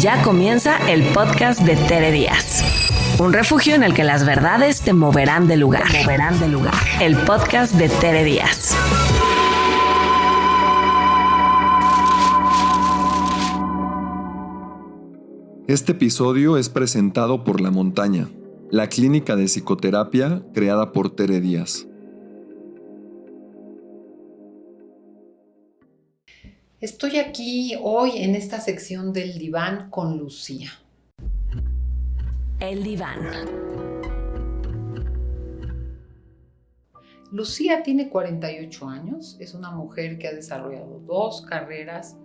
Ya comienza el podcast de Tere Díaz. Un refugio en el que las verdades te moverán de lugar. El podcast de Tere Díaz. Este episodio es presentado por La Montaña, la clínica de psicoterapia creada por Tere Díaz. Estoy aquí hoy en esta sección del diván con Lucía. El diván. Lucía tiene 48 años, es una mujer que ha desarrollado 2 carreras,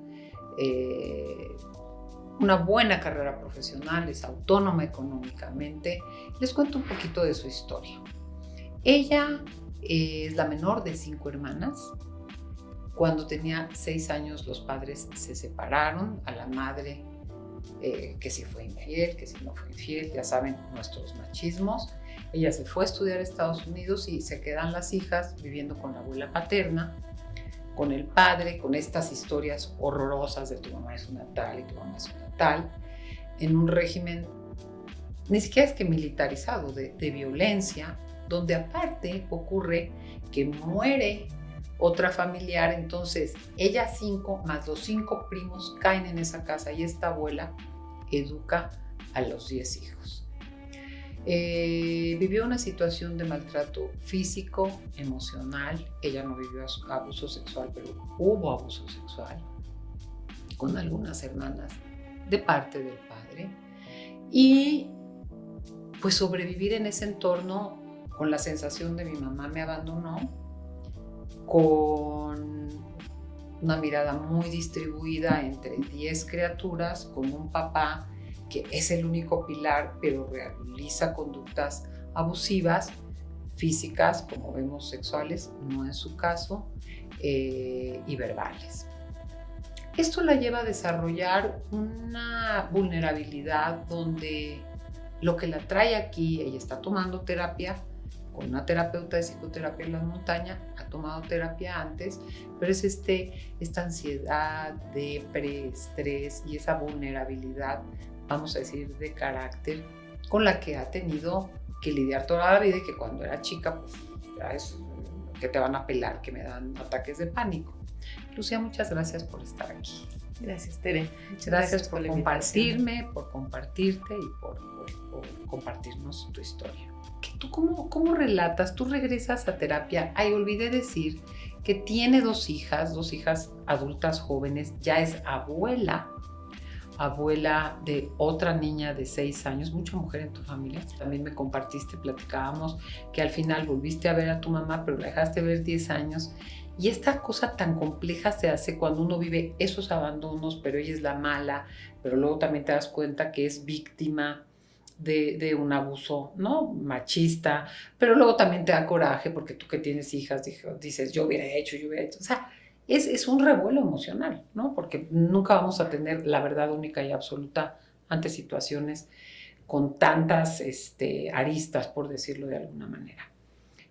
una buena carrera profesional, es autónoma económicamente. Les cuento un poquito de su historia. Ella es la menor de 5 hermanas. Cuando tenía 6 años los padres se separaron. A la madre que si fue infiel, que si no fue infiel, ya saben nuestros machismos. Ella se fue a estudiar a Estados Unidos y se quedan las hijas viviendo con la abuela paterna, con el padre, con estas historias horrorosas de tu mamá es una tal y tu mamá es una tal, en un régimen ni siquiera es que militarizado, de violencia, donde aparte ocurre que muere otra familiar. Entonces ellas 5 más los 5 primos caen en esa casa y esta abuela educa a los 10 hijos. Vivió una situación de maltrato físico, emocional. Ella no vivió abuso sexual, pero hubo abuso sexual con algunas hermanas de parte del padre. Y pues sobrevivir en ese entorno con la sensación de mi mamá me abandonó, con una mirada muy distribuida entre 10 criaturas, con un papá que es el único pilar, pero realiza conductas abusivas, físicas, como vemos sexuales, no en su caso, y verbales. Esto la lleva a desarrollar una vulnerabilidad donde lo que la trae aquí, ella está tomando terapia con una terapeuta de psicoterapia en La Montaña, ha tomado terapia antes, pero es esta ansiedad, depre, estrés y esa vulnerabilidad, vamos a decir, de carácter, con la que ha tenido que lidiar toda la vida y que cuando era chica, pues ya es que te van a pelar, que me dan ataques de pánico. Lucía, muchas gracias por estar aquí. Gracias, Tere. Gracias por compartirme, por compartirte y por compartirnos tu historia. ¿Tú cómo relatas? Tú regresas a terapia. Ay, olvidé decir que tiene 2 hijas adultas jóvenes, ya es abuela de otra niña de 6 años, mucha mujer en tu familia. También me compartiste, platicábamos que al final volviste a ver a tu mamá, pero la dejaste ver 10 años. Y esta cosa tan compleja se hace cuando uno vive esos abandonos, pero ella es la mala, pero luego también te das cuenta que es víctima de un abuso, ¿no? Machista, pero luego también te da coraje porque tú que tienes hijas dices, yo hubiera hecho. O sea, es un revuelo emocional, ¿no? Porque nunca vamos a tener la verdad única y absoluta ante situaciones con tantas aristas, por decirlo de alguna manera.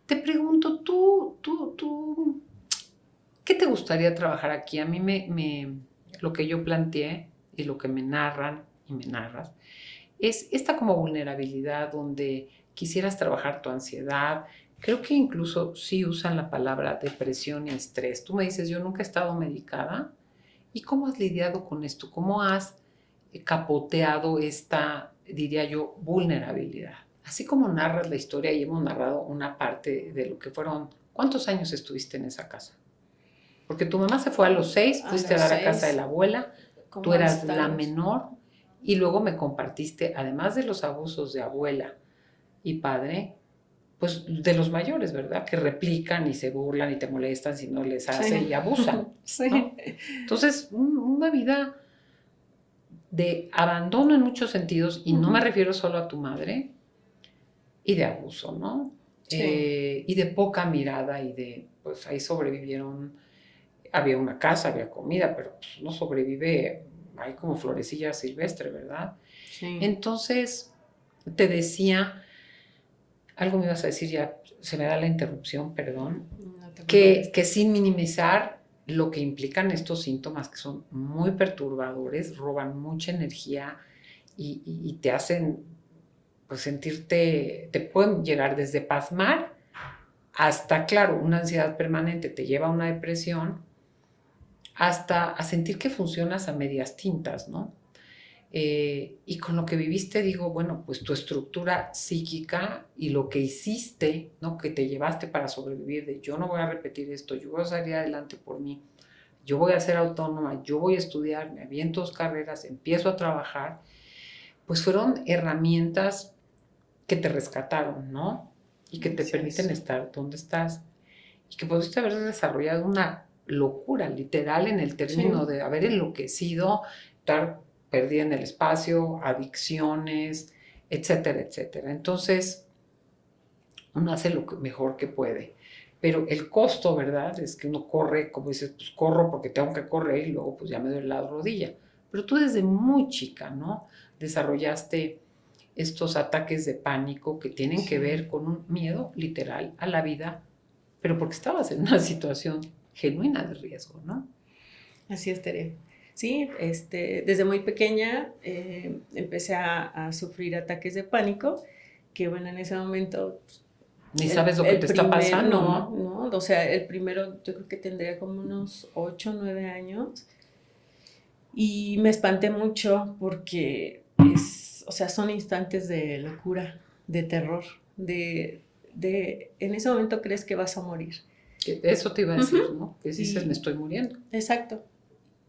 Te pregunto, tú, ¿qué te gustaría trabajar aquí? A mí lo que yo planteé y lo que me narran y me narras es esta como vulnerabilidad donde quisieras trabajar tu ansiedad. Creo que incluso sí usan la palabra depresión y estrés. Tú me dices, yo nunca he estado medicada. ¿Y cómo has lidiado con esto? ¿Cómo has capoteado esta, diría yo, vulnerabilidad? Así como narras la historia y hemos narrado una parte de lo que fueron. ¿Cuántos años estuviste en esa casa? Porque tu mamá se fue a los 6, fuiste a la casa de la abuela, tú eras la menor y luego me compartiste, además de los abusos de abuela y padre, pues de los mayores, ¿verdad? Que replican y se burlan y te molestan si no les hace y abusan. Sí. ¿No? Entonces, una vida de abandono en muchos sentidos, y no me refiero solo a tu madre, y de abuso, ¿no? Sí. Y de poca mirada y pues ahí sobrevivieron. Había una casa, había comida, pero pues no sobrevive, hay como florecilla silvestre, ¿verdad? Sí. Entonces, te decía, algo me ibas a decir, ya se me da la interrupción, perdón, no que sin minimizar lo que implican estos síntomas que son muy perturbadores, roban mucha energía y te hacen pues sentirte, te pueden llegar desde pasmar hasta, claro, una ansiedad permanente te lleva a una depresión, hasta a sentir que funcionas a medias tintas, ¿no? Y con lo que viviste digo, bueno, pues tu estructura psíquica y lo que hiciste, ¿no? Que te llevaste para sobrevivir, de yo no voy a repetir esto, yo voy a salir adelante por mí, yo voy a ser autónoma, yo voy a estudiar, me aviento 2 carreras, empiezo a trabajar, pues fueron herramientas que te rescataron, ¿no? Y que te permiten estar donde estás. Y que pudiste haber desarrollado una locura, literal, en el término de haber enloquecido, estar perdida en el espacio, adicciones, etcétera, etcétera. Entonces, uno hace lo mejor que puede. Pero el costo, ¿verdad? Es que uno corre, como dices, pues corro porque tengo que correr y luego pues ya me duele la rodilla. Pero tú desde muy chica, ¿no? Desarrollaste estos ataques de pánico que tienen que ver con un miedo literal a la vida, pero porque estabas en una situación genuina de riesgo, ¿no? Así es, Tere. Sí, desde muy pequeña empecé a sufrir ataques de pánico, que bueno, en ese momento... Ni sabes lo que te está pasando, ¿no? O sea, el primero yo creo que tendría como unos 8 o 9 años y me espanté mucho porque o sea, son instantes de locura, de terror, en ese momento crees que vas a morir. Eso te iba a decir, ¿no? Que dices, me estoy muriendo. Exacto.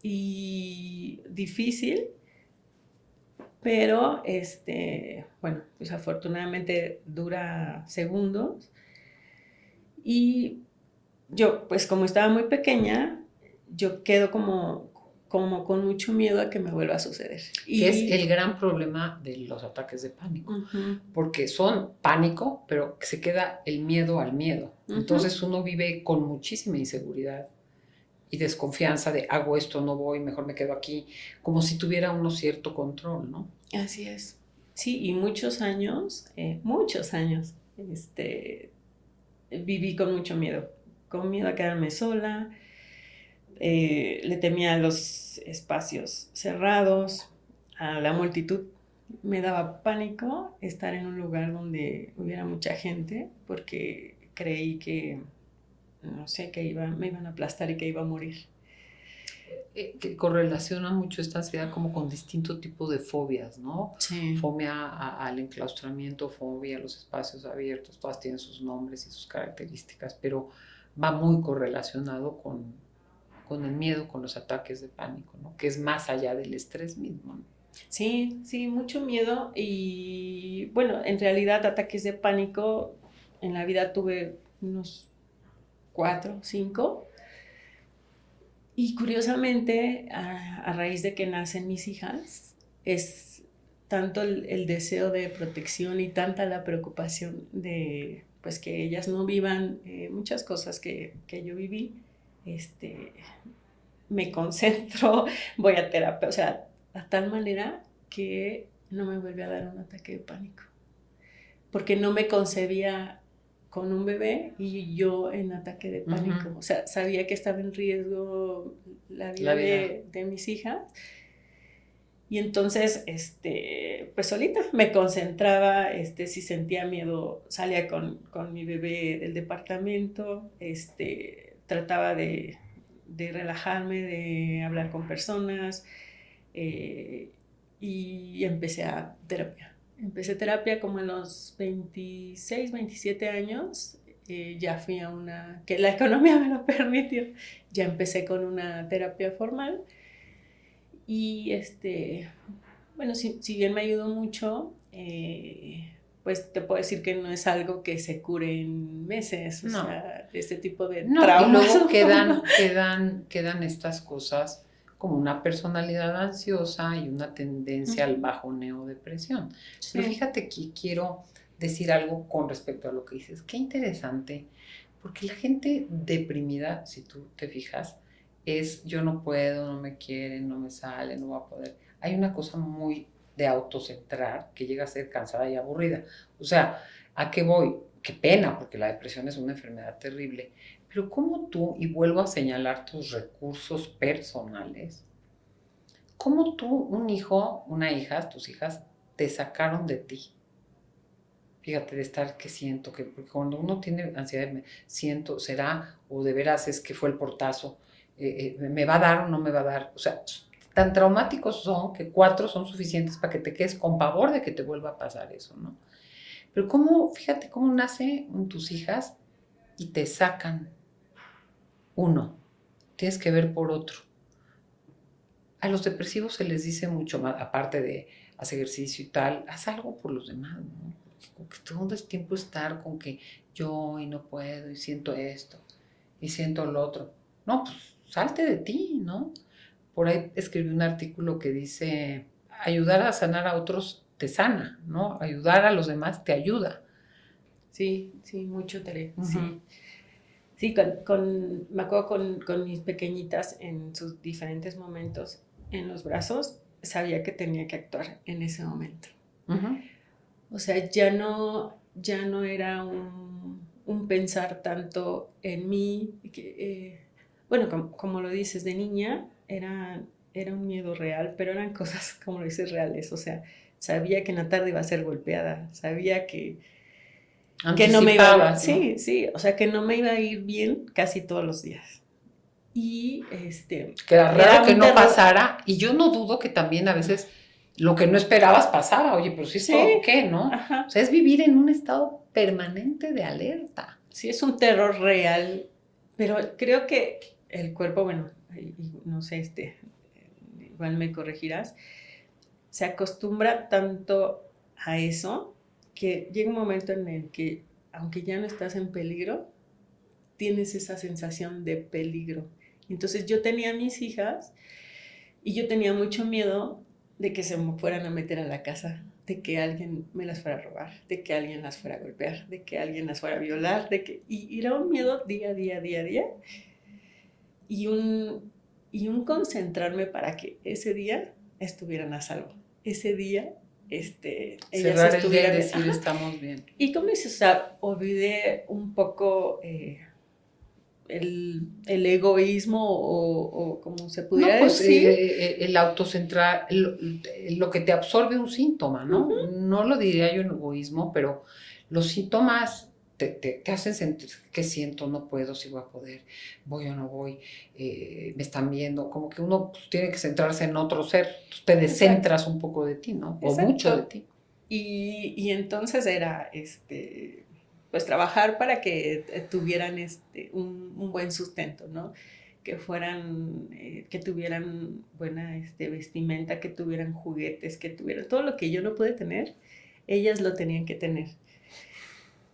Y difícil, pero bueno, pues afortunadamente dura segundos. Y yo, pues como estaba muy pequeña, yo quedo como con mucho miedo a que me vuelva a suceder. Que es el gran problema de los ataques de pánico, porque son pánico, pero se queda el miedo al miedo. Entonces uno vive con muchísima inseguridad y desconfianza de hago esto, no voy, mejor me quedo aquí, como si tuviera uno cierto control, ¿no? Así es. Sí, y muchos años, viví con mucho miedo, con miedo a quedarme sola, le temía a los espacios cerrados, a la multitud. Me daba pánico estar en un lugar donde hubiera mucha gente porque creí que, no sé, me iban a aplastar y que iba a morir. Que correlaciona mucho esta ansiedad como con distinto tipo de fobias, ¿no? Sí. Fobia al enclaustramiento, fobia a los espacios abiertos, todas tienen sus nombres y sus características, pero va muy correlacionado con el miedo, con los ataques de pánico, ¿no? Que es más allá del estrés mismo, ¿no? Sí, mucho miedo y bueno, en realidad ataques de pánico en la vida tuve unos 4, 5 y curiosamente a raíz de que nacen mis hijas es tanto el deseo de protección y tanta la preocupación de pues que ellas no vivan muchas cosas que yo viví, me concentro, voy a terapia, o sea, a tal manera que no me vuelve a dar un ataque de pánico. Porque no me concebía con un bebé y yo en ataque de pánico. O sea, sabía que estaba en riesgo la vida. De mis hijas. Y entonces, pues solita me concentraba, si sentía miedo, salía con mi bebé del departamento, trataba de relajarme, de hablar con personas, y empecé terapia. Empecé terapia como a los 26, 27 años, ya fui a una, que la economía me lo permitió, ya empecé con una terapia formal y bueno, si bien me ayudó mucho, pues te puedo decir que no es algo que se cure en meses, o sea, este tipo de traumas. Y luego quedan estas cosas como una personalidad ansiosa y una tendencia al bajoneo, depresión. Sí. Pero fíjate que quiero decir algo con respecto a lo que dices. Qué interesante, porque la gente deprimida, si tú te fijas, es yo no puedo, no me quieren, no me sale, no va a poder. Hay una cosa muy de autocentrar que llega a ser cansada y aburrida. O sea, ¿a qué voy? Qué pena, porque la depresión es una enfermedad terrible, Pero ¿cómo tú, y vuelvo a señalar tus recursos personales, cómo tú, un hijo, una hija, tus hijas, te sacaron de ti? Fíjate, de estar que siento, que porque cuando uno tiene ansiedad, siento, será, o de veras es que fue el portazo, me va a dar o no me va a dar. O sea, tan traumáticos son que 4 son suficientes para que te quedes con pavor de que te vuelva a pasar eso, ¿no? Pero cómo, fíjate cómo nace en tus hijas y te sacan. Uno, tienes que ver por otro. A los depresivos se les dice mucho más, aparte de hacer ejercicio y tal, haz algo por los demás, ¿no? Como que todo el tiempo estar con que yo y no puedo y siento esto y siento lo otro. No, pues salte de ti, ¿no? Por ahí escribí un artículo que dice, ayudar a sanar a otros te sana, ¿no? Ayudar a los demás te ayuda. Sí, mucho Tere, Uh-huh. sí. Sí, me acuerdo con mis pequeñitas en sus diferentes momentos en los brazos, sabía que tenía que actuar en ese momento. Uh-huh. O sea, ya no era un pensar tanto en mí. Bueno, como lo dices, de niña era un miedo real, pero eran cosas, como lo dices, reales. O sea, sabía que en la tarde iba a ser golpeada, sabía que no me iba a ir, sí, o sea, que no me iba a ir bien casi todos los días. Y que era raro que no pasara, y yo no dudo que también a veces lo que no esperabas pasaba. Oye, pero si esto, sí. ¿Qué, no? Ajá. O sea, es vivir en un estado permanente de alerta. Sí, es un terror real, pero creo que el cuerpo, bueno, no sé, igual me corregirás, se acostumbra tanto a eso que llega un momento en el que, aunque ya no estás en peligro, tienes esa sensación de peligro. Entonces yo tenía a mis hijas y yo tenía mucho miedo de que se me fueran a meter a la casa, de que alguien me las fuera a robar, de que alguien las fuera a golpear, de que alguien las fuera a violar, y era un miedo día a día, y un concentrarme para que ese día estuvieran a salvo. Ese día ellas estuvieran y decir estamos bien. Y como dices, o sea, olvidé un poco el egoísmo o como se pudiera decir. El autocentrar, lo que te absorbe un síntoma, ¿no? Uh-huh. No lo diría yo en egoísmo, pero los síntomas te hacen sentir que siento, no puedo, si voy a poder, voy o no voy, me están viendo, como que uno pues, tiene que centrarse en otro ser, te descentras Exacto. Un poco de ti, ¿no? O Exacto. Mucho de ti. Y entonces era, pues trabajar para que tuvieran un buen sustento, ¿no? Que fueran, que tuvieran buena vestimenta, que tuvieran juguetes, que tuvieran todo lo que yo no pude tener, ellas lo tenían que tener.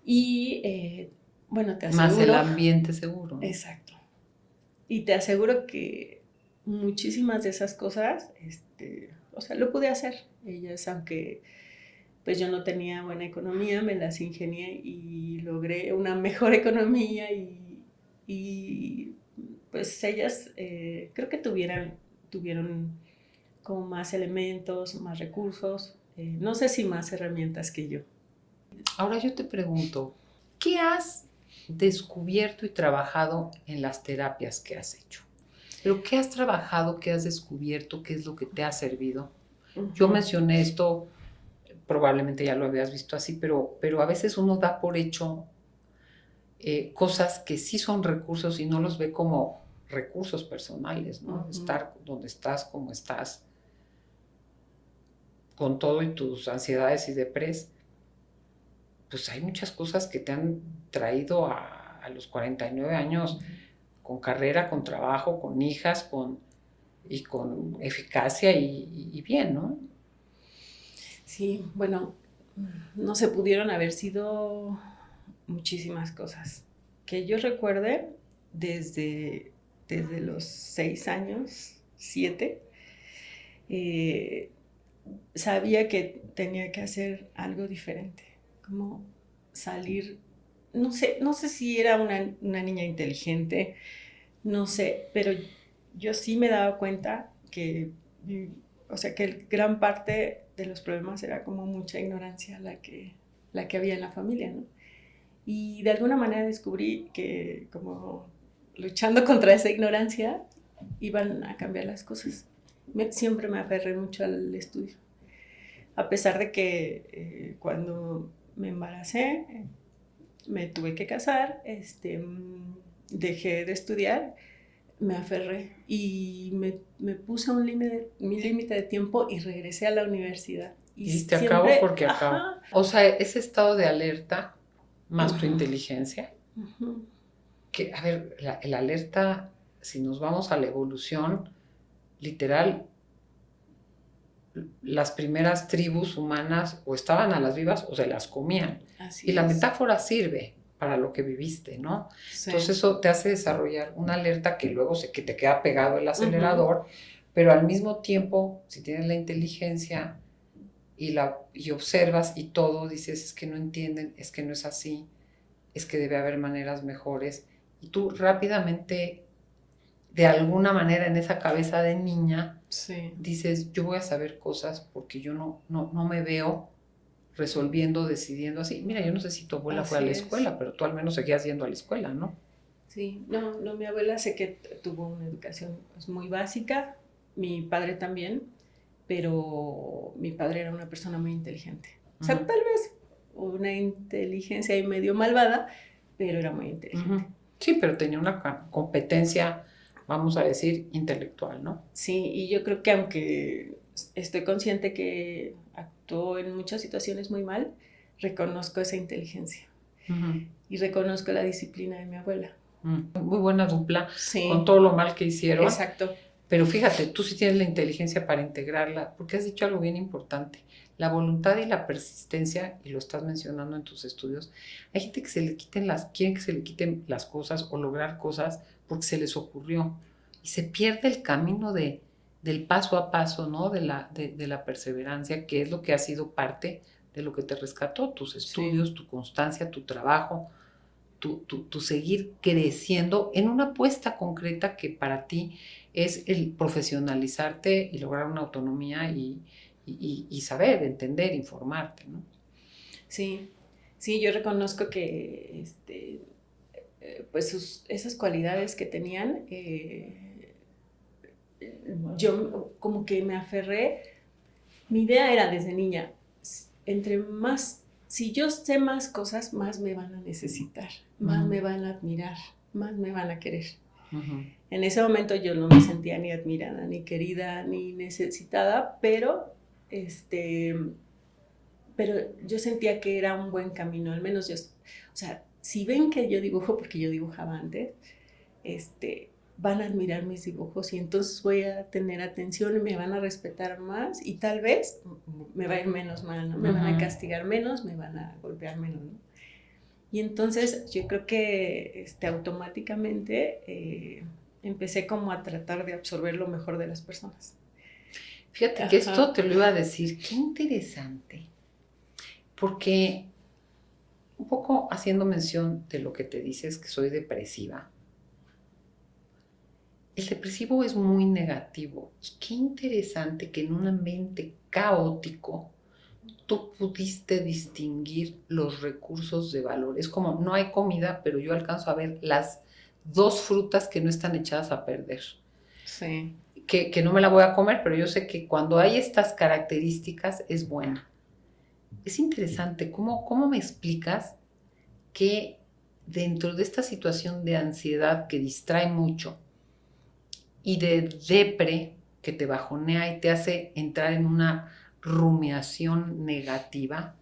Y bueno, te aseguro... Más el ambiente seguro, ¿no? Exacto. Y te aseguro que muchísimas de esas cosas, o sea, lo pude hacer. Ellas, aunque pues yo no tenía buena economía, me las ingenié y logré una mejor economía y pues ellas creo que tuvieron como más elementos, más recursos, no sé si más herramientas que yo. Ahora yo te pregunto, ¿qué has descubierto y trabajado en las terapias que has hecho? ¿Pero qué has trabajado, qué has descubierto, qué es lo que te ha servido? Uh-huh. Yo mencioné esto, probablemente ya lo habías visto así, pero a veces uno da por hecho cosas que sí son recursos y no los ve como recursos personales, ¿no? Uh-huh. Estar donde estás, como estás, con todo y tus ansiedades y depresión. Pues hay muchas cosas que te han traído a los 49 años uh-huh. con carrera, con trabajo, con hijas, con eficacia y bien, ¿no? Sí, bueno, no se pudieron haber sido muchísimas cosas. Que yo recuerde, desde los 6 años, 7, sabía que tenía que hacer algo diferente. Como salir, no sé si era una niña inteligente, no sé, pero yo sí me daba cuenta que, o sea, que gran parte de los problemas era como mucha ignorancia la que había en la familia, ¿no? Y de alguna manera descubrí que como luchando contra esa ignorancia iban a cambiar las cosas. Siempre me aferré mucho al estudio. A pesar de que cuando me embaracé, me tuve que casar, dejé de estudiar, me aferré y me puse mi límite de tiempo y regresé a la universidad. Y te acabo porque acabo. O sea, ese estado de alerta más tu inteligencia. Que, a ver, el alerta, si nos vamos a la evolución, literal, las primeras tribus humanas o estaban a las vivas o se las comían. Y la metáfora sirve para lo que viviste, ¿no? Sí. Entonces eso te hace desarrollar una alerta que luego que te queda pegado el acelerador, pero al mismo tiempo, si tienes la inteligencia y observas y todo, dices, es que no entienden, es que no es así, es que debe haber maneras mejores. Y tú rápidamente, de alguna manera en esa cabeza de niña, dices, yo voy a saber cosas porque yo no me veo resolviendo, decidiendo así. Mira, yo no sé si tu abuela fue a la escuela, pero tú al menos seguías yendo a la escuela, ¿no? Sí, no, mi abuela sé que tuvo una educación muy básica, mi padre también, pero mi padre era una persona muy inteligente. O sea, tal vez una inteligencia ahí medio malvada, pero era muy inteligente. Sí, pero tenía una competencia, vamos a decir, intelectual, ¿no? Sí, y yo creo que aunque estoy consciente que actuó en muchas situaciones muy mal, reconozco esa inteligencia. Y reconozco la disciplina de mi abuela. Muy buena dupla, con todo lo mal que hicieron. Exacto. Pero fíjate, tú sí tienes la inteligencia para integrarla, porque has dicho algo bien importante. La voluntad y la persistencia, y lo estás mencionando en tus estudios, hay gente que quieren que se le quiten las cosas o lograr cosas porque se les ocurrió. Y se pierde el camino del paso a paso, ¿no? De la perseverancia, que es lo que ha sido parte de lo que te rescató, tus estudios, tu constancia, tu trabajo, tu seguir creciendo en una apuesta concreta que para ti es el profesionalizarte y lograr una autonomía y saber, entender, informarte, ¿no? Sí, yo reconozco que pues esas cualidades que tenían, yo como que me aferré. Mi idea era desde niña, si yo sé más cosas, más me van a necesitar, más me van a admirar, más me van a querer. En ese momento yo no me sentía ni admirada, ni querida, ni necesitada, pero yo sentía que era un buen camino, al menos yo, o sea, si ven que yo dibujo, porque yo dibujaba antes, van a admirar mis dibujos y entonces voy a tener atención y me van a respetar más y tal vez me va a ir menos mal, ¿no? Me van a castigar menos, me van a golpear menos, ¿no? Y entonces yo creo que automáticamente empecé como a tratar de absorber lo mejor de las personas. Fíjate que esto te lo iba a decir, qué interesante, porque un poco haciendo mención de lo que te dices, que soy depresiva. El depresivo es muy negativo. Y qué interesante que en un ambiente caótico tú pudiste distinguir los recursos de valor. Es como, no hay comida, pero yo alcanzo a ver las 2 frutas que no están echadas a perder. Sí. Que no me la voy a comer, pero yo sé que cuando hay estas características es buena. Es interesante. ¿Cómo me explicas que dentro de esta situación de ansiedad que distrae mucho y de depre que te bajonea y te hace entrar en una rumiación negativa,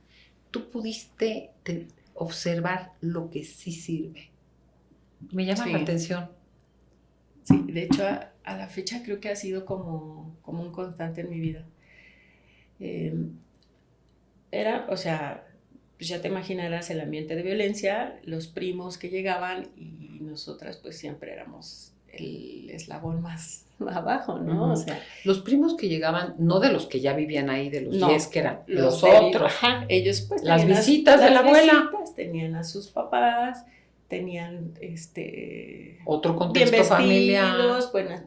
tú pudiste observar lo que sí sirve? Me llama la atención. Sí, de hecho a la fecha creo que ha sido como un constante en mi vida. O sea, pues ya te imaginarás el ambiente de violencia, los primos que llegaban y nosotras pues siempre éramos el eslabón más abajo, ¿no? O sea, los primos que llegaban, no de los que ya vivían ahí, de los 10 que eran los otros. Ellos pues las visitas de la abuela. Tenían a sus papás, tenían otro contexto bien familiar,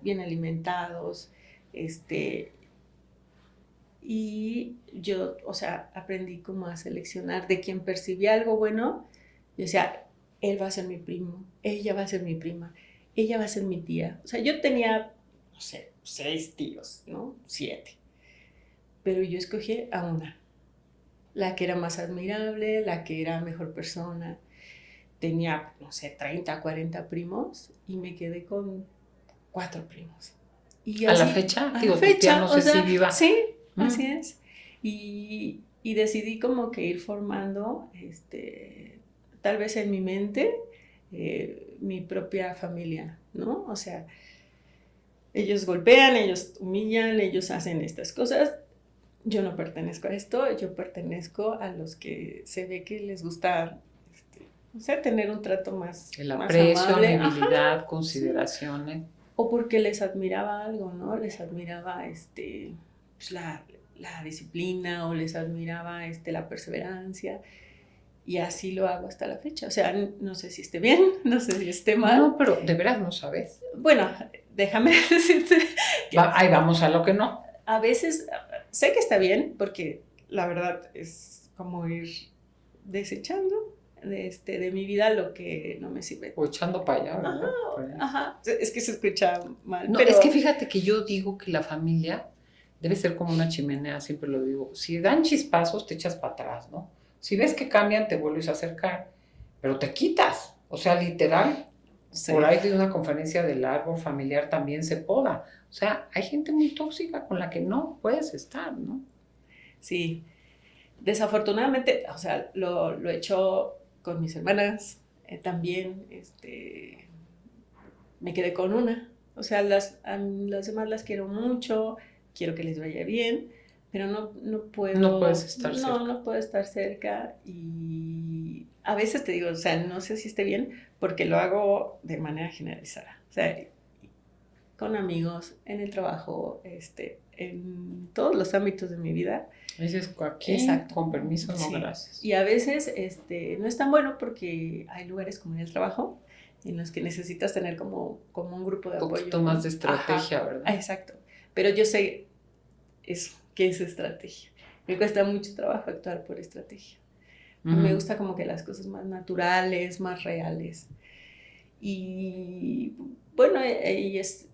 bien alimentados, y yo, o sea, aprendí como a seleccionar de quien percibía algo bueno, Yo decía, él va a ser mi primo, ella va a ser mi prima, ella va a ser mi tía. O sea, yo tenía, no sé, 6 tíos, ¿no? 7. Pero yo escogí a una, la que era más admirable, la que era mejor persona. Tenía, no sé, 30, 40 primos y me quedé con 4 primos. Y ¿A así, la fecha? A Digo, la tu tía fecha, no o sé sea, si viva. sí, así es. Y decidí como que ir formando, tal vez en mi mente, mi propia familia, ¿no? O sea, ellos golpean, ellos humillan, ellos hacen estas cosas. Yo no pertenezco a esto, yo pertenezco a los que se ve que les gusta, o sea, tener un trato más, El más aprecio, amable. amabilidad, Ajá, consideraciones. sí. O porque les admiraba algo, ¿no? Les admiraba pues la disciplina o les admiraba la perseverancia. Y así lo hago hasta la fecha. O sea, no sé si esté bien, no sé si esté mal. No, pero de veras no sabes. Bueno, déjame decirte que Ahí vamos a lo que no. a veces sé que está bien porque la verdad es como ir desechando de mi vida lo que no me sirve. O echando para allá, ¿verdad? Ajá, es que se escucha mal. No, pero es que fíjate que yo digo que la familia debe ser como una chimenea, siempre lo digo. Si dan chispazos, te echas para atrás, ¿no? Si ves que cambian, te vuelves a acercar, pero te quitas. O sea, literal, sí. Por ahí de una conferencia del árbol familiar también se poda. O sea, hay gente muy tóxica con la que no puedes estar, ¿no? Sí, desafortunadamente, o sea, lo he hecho con mis hermanas, también, me quedé con una. O sea, a las demás las quiero mucho, quiero que les vaya bien, pero no puedo. No puedes estar cerca. No puedo estar cerca y a veces te digo, o sea, no sé si esté bien porque lo hago de manera generalizada. O sea, con amigos, en el trabajo, en todos los ámbitos de mi vida. Dices, aquí, Exacto. con permiso, no, Sí. gracias. Y a veces no es tan bueno porque hay lugares como en el trabajo en los que necesitas tener como un grupo de apoyo. Un poquito más de estrategia, Ajá. ¿verdad? Exacto. Pero yo sé eso, qué es estrategia. Me cuesta mucho trabajo actuar por estrategia. Me gusta como que las cosas más naturales, más reales. Y bueno, ahí es,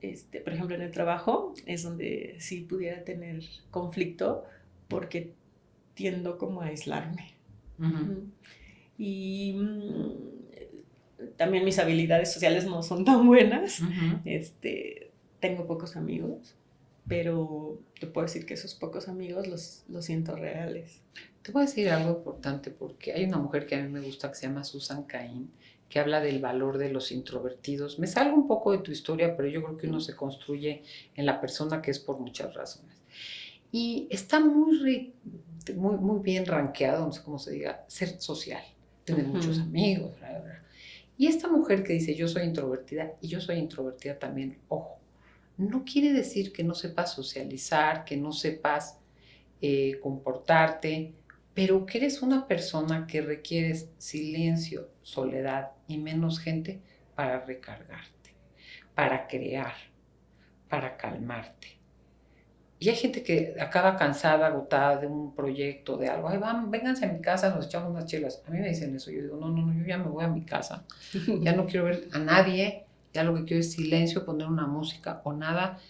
por ejemplo, en el trabajo es donde sí pudiera tener conflicto porque tiendo como a aislarme. Y también mis habilidades sociales no son tan buenas. Tengo pocos amigos, pero te puedo decir que esos pocos amigos los siento reales. Te voy a decir algo importante porque hay una mujer que a mí me gusta que se llama Susan Cain, que habla del valor de los introvertidos. Me salgo un poco de tu historia, pero yo creo que uno se construye en la persona que es por muchas razones. Y está muy bien rankeado, no sé cómo se diga, ser social, tener muchos amigos, bla, bla, bla. Y esta mujer que dice yo soy introvertida y yo soy introvertida también, ojo, no quiere decir que no sepas socializar, que no sepas comportarte, pero que eres una persona que requieres silencio, soledad y menos gente para recargarte, para crear, para calmarte. Y hay gente que acaba cansada, agotada de un proyecto, de algo. Ay, vénganse a mi casa, nos echamos unas chelas. A mí me dicen eso. Yo digo, no, yo ya me voy a mi casa. Ya no quiero ver a nadie. Ya lo que quiero es silencio, poner una música o nada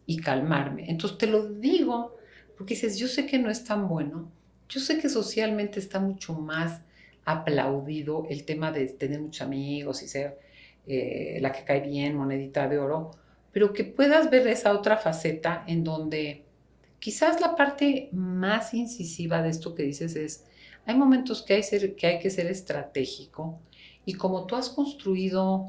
y calmarme. Entonces te lo digo porque dices, yo sé que no es tan bueno. Yo sé que socialmente está mucho más aplaudido el tema de tener muchos amigos y ser la que cae bien, monedita de oro, pero que puedas ver esa otra faceta en donde quizás la parte más incisiva de esto que dices es, hay momentos que hay que ser estratégico y como tú has construido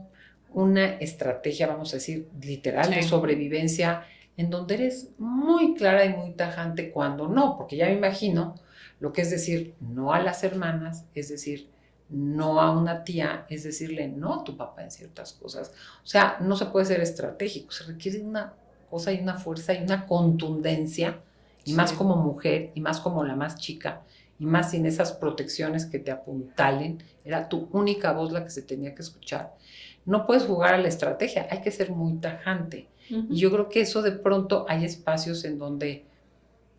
una estrategia, vamos a decir, literal, de sobrevivencia, en donde eres muy clara y muy tajante cuando no, porque ya me imagino lo que es decir no a las hermanas, es decir, no a una tía, es decirle no a tu papá en ciertas cosas. O sea, no se puede ser estratégico, se requiere una cosa y una fuerza y una contundencia, y más como mujer, y más como la más chica, y más sin esas protecciones que te apuntalen, era tu única voz la que se tenía que escuchar. No puedes jugar a la estrategia, hay que ser muy tajante. Y yo creo que eso de pronto hay espacios en donde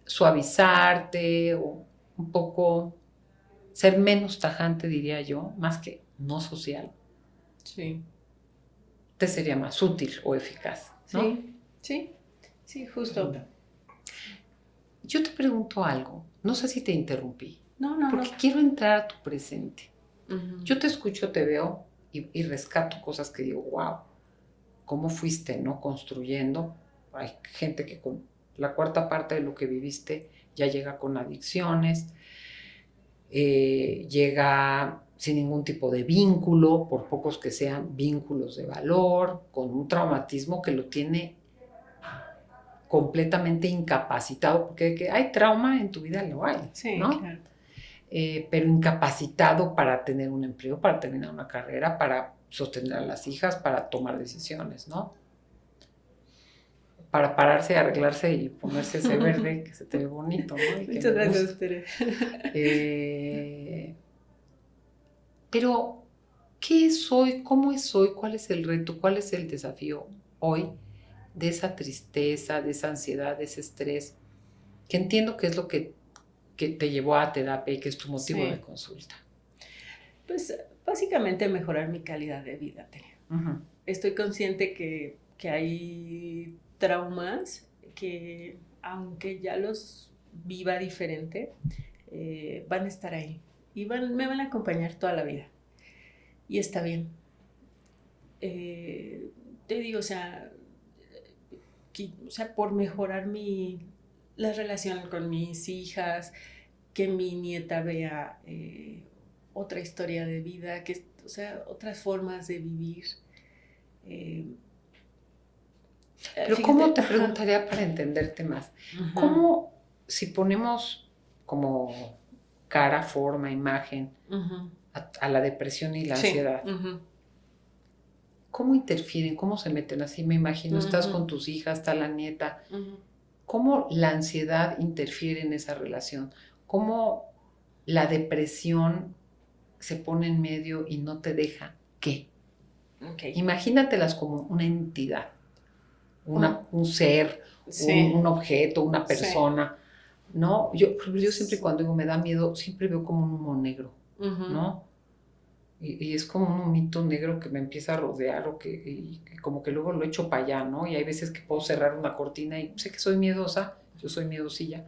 suavizarte o un poco ser menos tajante, diría yo, más que no social, Sí. te sería más útil o eficaz, ¿no? Sí, justo. Yo te pregunto algo, no sé si te interrumpí, No. porque quiero entrar a tu presente. Ujú. Yo te escucho, te veo y rescato cosas que digo, wow, ¿cómo fuiste, no? Construyendo. Hay gente que con la cuarta parte de lo que viviste ya llega con adicciones, llega sin ningún tipo de vínculo, por pocos que sean vínculos de valor, con un traumatismo que lo tiene completamente incapacitado, porque que hay trauma en tu vida, lo hay, Sí, ¿no? claro. Pero incapacitado para tener un empleo, para terminar una carrera, para sostener a las hijas, para tomar decisiones, ¿no? Para pararse, arreglarse y ponerse ese verde que se te ve bonito, ¿no? Y que Muchas me gracias, gusta. Tere. Pero, ¿qué es hoy? ¿Cómo es hoy? ¿Cuál es el reto? ¿Cuál es el desafío hoy de esa tristeza, de esa ansiedad, de ese estrés? Que entiendo que es lo que te llevó a terapia y que es tu motivo Sí. de consulta. Pues básicamente mejorar mi calidad de vida, Tere. Uh-huh. Estoy consciente que hay traumas que, aunque ya los viva diferente, van a estar ahí y me van a acompañar toda la vida. Y está bien. Te digo, o sea, por mejorar la relación con mis hijas, que mi nieta vea otra historia de vida, otras formas de vivir. Pero Fíjate, ¿cómo te preguntaría para entenderte más? uh-huh. ¿Cómo, si ponemos como cara, forma, imagen Uh-huh. a la depresión y la ansiedad, Uh-huh. ¿cómo interfieren? ¿Cómo se meten? Así me imagino, estás con tus hijas, está la nieta. Uh-huh. ¿Cómo la ansiedad interfiere en esa relación? ¿Cómo la depresión se pone en medio y no te deja qué? Okay. Imagínatelas como una entidad, un ser, Sí. un objeto, una persona, sí. ¿No? Yo siempre cuando digo me da miedo, siempre veo como un humo negro, uh-huh. ¿no? Y es como un humito negro que me empieza a rodear y como que luego lo echo para allá, ¿no? Y hay veces que puedo cerrar una cortina y sé que soy miedosa, yo soy miedosilla,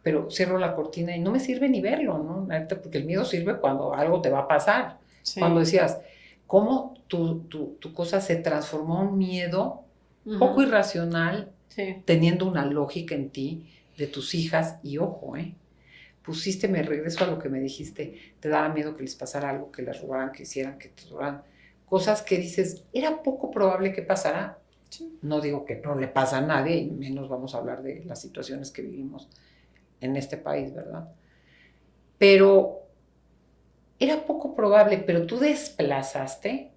pero cierro la cortina y no me sirve ni verlo, ¿no? Porque el miedo sirve cuando algo te va a pasar. Sí. Cuando decías, ¿cómo tu cosa se transformó en un miedo uh-huh. poco irracional, sí. teniendo una lógica en ti, de tus hijas? Y ojo, me regreso a lo que me dijiste, te daba miedo que les pasara algo, que les robaran, que hicieran, que te robaran, cosas que dices, era poco probable que pasara. Sí. No digo que no le pasa a nadie, y menos vamos a hablar de las situaciones que vivimos en este país, ¿verdad? Pero era poco probable, pero tú desplazaste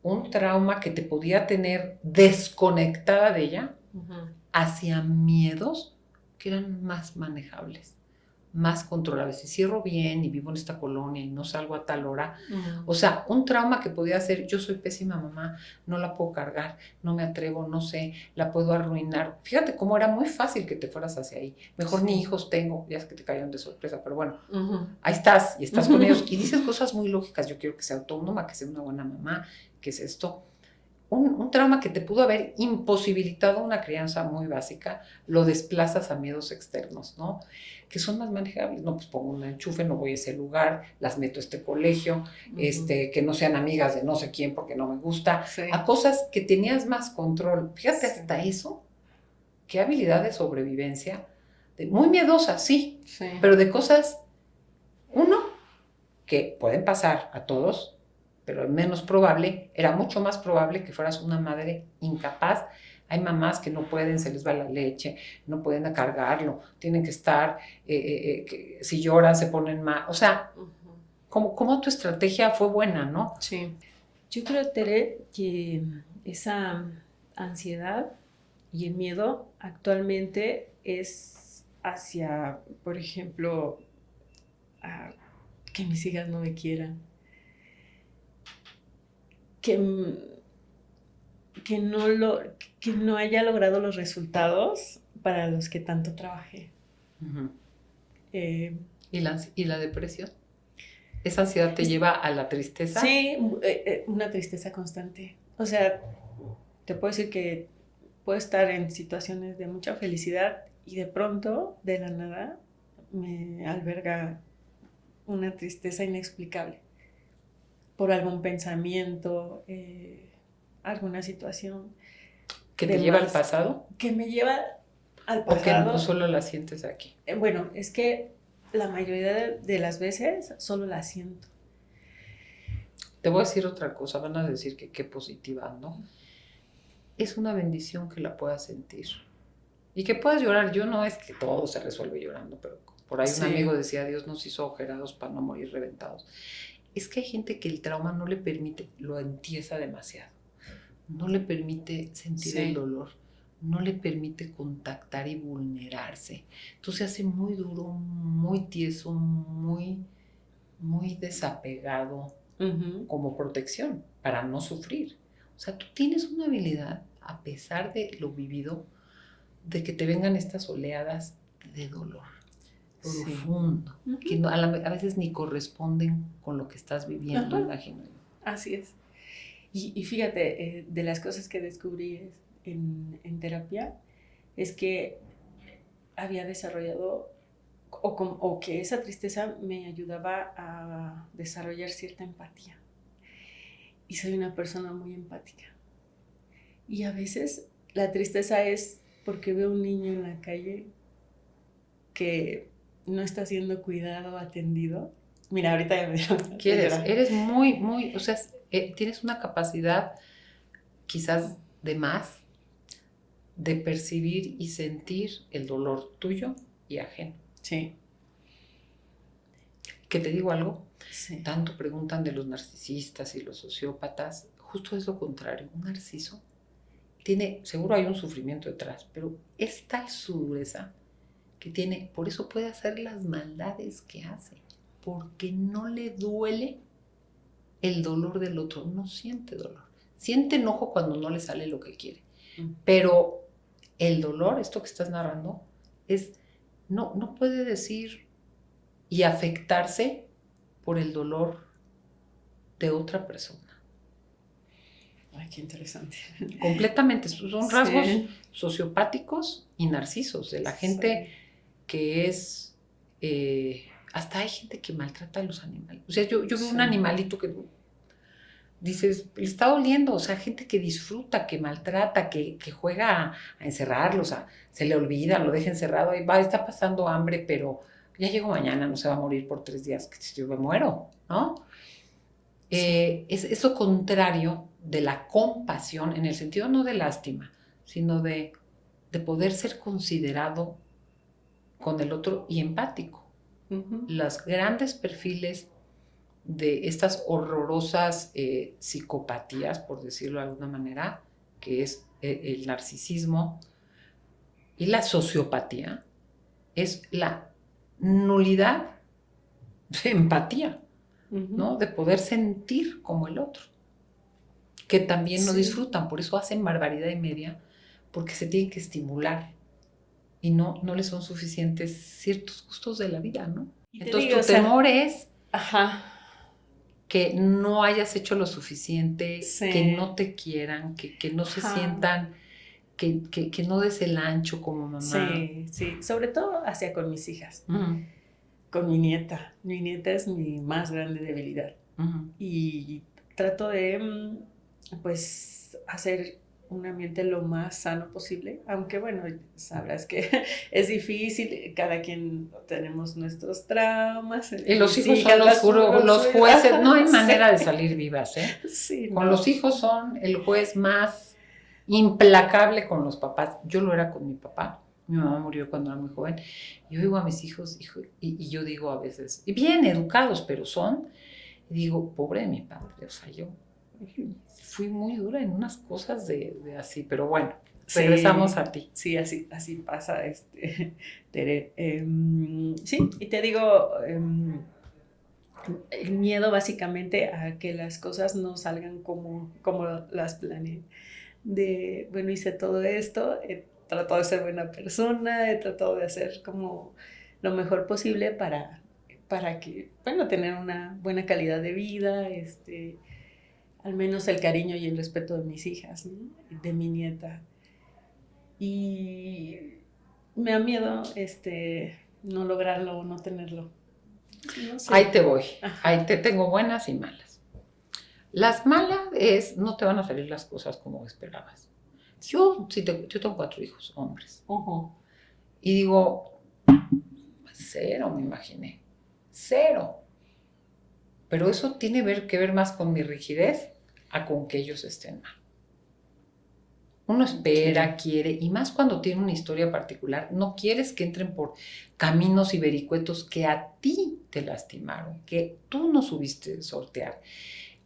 un trauma que te podía tener desconectada de ella uh-huh. hacia miedos que eran más manejables, más controlables. Si cierro bien y vivo en esta colonia y no salgo a tal hora, uh-huh. o sea, un trauma que podía ser, yo soy pésima mamá, no la puedo cargar, no me atrevo, no sé, la puedo arruinar. Fíjate cómo era muy fácil que te fueras hacia ahí. Mejor sí. Ni hijos tengo, ya es que te cayeron de sorpresa, pero bueno, uh-huh. ahí estás y estás con ellos y dices cosas muy lógicas. Yo quiero que sea autónoma, que sea una buena mamá, que es esto. Un trauma que te pudo haber imposibilitado una crianza muy básica, lo desplazas a miedos externos, ¿no? Que son más manejables. No, pues pongo un enchufe, no voy a ese lugar, las meto a este colegio, uh-huh. Que no sean amigas de no sé quién porque no me gusta, sí. a cosas que tenías más control. Fíjate, sí. hasta eso, qué habilidad de sobrevivencia, muy miedosa, sí, pero de cosas, uno, que pueden pasar a todos, pero es menos probable, era mucho más probable que fueras una madre incapaz. Hay mamás que no pueden, se les va la leche, no pueden cargarlo, tienen que estar, que si lloran se ponen mal. O sea, uh-huh. ¿cómo tu estrategia fue buena, no? Sí. Yo creo, Tere, que esa ansiedad y el miedo actualmente es hacia, por ejemplo, que mis hijas no me quieran. Que no haya logrado los resultados para los que tanto trabajé. Uh-huh. ¿Y la depresión? ¿Esa ansiedad te lleva a la tristeza? Sí, una tristeza constante. O sea, te puedo decir que puedo estar en situaciones de mucha felicidad y de pronto, de la nada, me alberga una tristeza inexplicable por algún pensamiento, alguna situación. ¿Que te lleva al pasado? Que me lleva al ¿O que pasado. no solo la sientes aquí? Bueno, es que la mayoría de las veces solo la siento. Te voy a decir otra cosa, van a decir que qué positiva, ¿no? Es una bendición que la puedas sentir. Y que puedas llorar. Yo no es que todo se resuelve llorando, pero por ahí Sí. un amigo decía, Dios nos hizo agujerados para no morir reventados. Es que hay gente que el trauma no le permite, lo entiesa demasiado. No le permite sentir Sí. el dolor. No le permite contactar y vulnerarse. Entonces se hace muy duro, muy tieso, muy desapegado como protección para no sufrir. O sea, tú tienes una habilidad, a pesar de lo vivido, de que te vengan estas oleadas de dolor profundo, que no, a veces ni corresponden con lo que estás viviendo, imagino yo. Así es. Y fíjate, de las cosas que descubrí en terapia, es que había desarrollado, o que esa tristeza me ayudaba a desarrollar cierta empatía. Y soy una persona muy empática. Y a veces la tristeza es porque veo un niño en la calle que no está siendo cuidado, atendido. Mira, ahorita ya me dieron. Eres muy, o sea, tienes una capacidad quizás de más de percibir y sentir el dolor tuyo y ajeno. Sí. ¿Que te digo algo? Sí. Tanto preguntan de los narcisistas y los sociópatas, justo es lo contrario. Un narciso tiene, seguro hay un sufrimiento detrás, pero es tal su dureza que tiene, por eso puede hacer las maldades que hace, porque no le duele el dolor del otro, no siente dolor. Siente enojo cuando no le sale lo que quiere, pero el dolor, esto que estás narrando, no puede decir y afectarse por el dolor de otra persona. Ay, qué interesante. Completamente, son rasgos sociopáticos y narcisos de la gente que es... hasta hay gente que maltrata a los animales. O sea, yo veo un animalito que dices, le está doliendo. O sea, gente que disfruta, que maltrata, que juega a encerrarlos, se le olvida, lo deja encerrado, y está pasando hambre, pero ya llegó mañana, no se va a morir por 3 días, que yo me muero, ¿no? Es lo contrario de la compasión, en el sentido no de lástima, sino de poder ser considerado con el otro y empático. Los grandes perfiles de estas horrorosas psicopatías, por decirlo de alguna manera, que es el narcisismo y la sociopatía, es la nulidad de empatía, ¿no? De poder sentir como el otro, que también no disfrutan, por eso hacen barbaridad y media, porque se tienen que estimular y no les son suficientes ciertos gustos de la vida, ¿no? Entonces tu temor es que no hayas hecho lo suficiente, que no te quieran, que no se sientan, que no des el ancho como mamá. Sí, sobre todo hacia con mis hijas, con mi nieta. Mi nieta es mi más grande debilidad. Y trato de, pues, hacer un ambiente lo más sano posible, aunque bueno, sabrás que es difícil, cada quien tenemos nuestros traumas. Y los hijos son los jueces, no hay manera de salir vivas, ¿eh? Sí, con los hijos son el juez más implacable con los papás. Yo lo era con mi papá, mi mamá murió cuando era muy joven, yo digo a mis hijos, y yo digo a veces, y bien educados, pero son, y digo, pobre de mi padre, o sea, yo fui muy dura en unas cosas de así, pero bueno, regresamos a ti. Sí, así pasa, Tere. Sí, y te digo, el miedo básicamente a que las cosas no salgan como las planeé. Bueno, hice todo esto, he tratado de ser buena persona, he tratado de hacer como lo mejor posible para para que, bueno, tener una buena calidad de vida, al menos el cariño y el respeto de mis hijas, ¿no? De mi nieta. Y me da miedo no lograrlo o no tenerlo. No sé. Ahí te voy. Ajá. Ahí te tengo buenas y malas. Las malas no te van a salir las cosas como esperabas. Yo tengo 4 hijos, hombres. Uh-huh. Y digo, 0 me imaginé. 0. Pero eso tiene que ver más con mi rigidez a con que ellos estén mal. Uno espera, quiere, y más cuando tiene una historia particular, no quieres que entren por caminos y vericuetos que a ti te lastimaron, que tú no subiste sortear.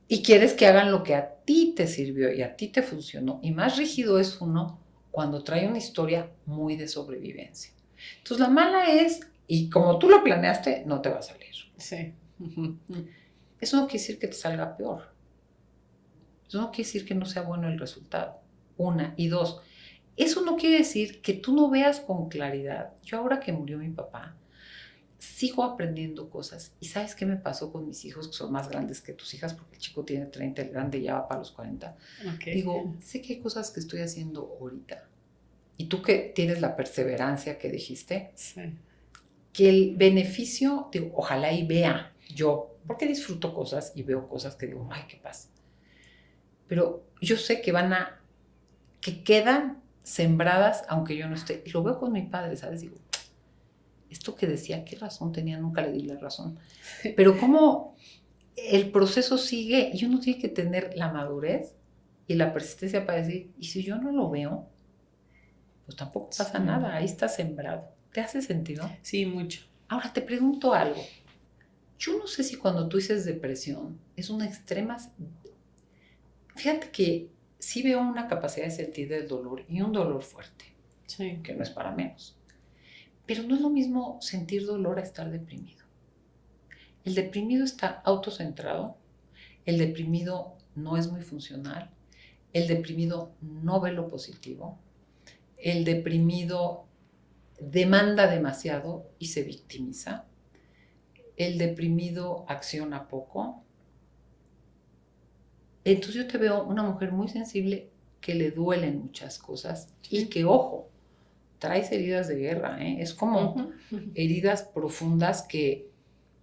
Y quieres que hagan lo que a ti te sirvió y a ti te funcionó. Y más rígido es uno cuando trae una historia muy de sobrevivencia. Entonces la mala es, y como tú lo planeaste, no te va a salir. Sí. Eso no quiere decir que te salga peor. Eso no quiere decir que no sea bueno el resultado. 1 y 2. Eso no quiere decir que tú no veas con claridad. Yo ahora que murió mi papá, sigo aprendiendo cosas. ¿Y sabes qué me pasó con mis hijos que son más grandes que tus hijas? Porque el chico tiene 30, el grande ya va para los 40. Okay. Digo, sé que hay cosas que estoy haciendo ahorita. Y tú que tienes la perseverancia que dijiste, sí. Que el beneficio, digo, ojalá y vea yo, porque disfruto cosas y veo cosas que digo, ay, qué pasa. Pero yo sé que quedan sembradas aunque yo no esté. Y lo veo con mi padre, ¿sabes? Digo, esto que decía, ¿qué razón tenía? Nunca le di la razón. Pero cómo el proceso sigue y uno tiene que tener la madurez y la persistencia para decir, y si yo no lo veo, pues tampoco pasa nada, ahí está sembrado. ¿Te hace sentido? Sí, mucho. Ahora te pregunto algo. Yo no sé si cuando tú dices depresión es una extrema... Fíjate que sí veo una capacidad de sentir el dolor y un dolor fuerte, sí. Que no es para menos. Pero no es lo mismo sentir dolor a estar deprimido. El deprimido está autocentrado, el deprimido no es muy funcional, el deprimido no ve lo positivo, el deprimido demanda demasiado y se victimiza, el deprimido acciona poco. Entonces yo te veo una mujer muy sensible que le duelen muchas cosas y que, ojo, traes heridas de guerra, ¿eh? Es como heridas profundas que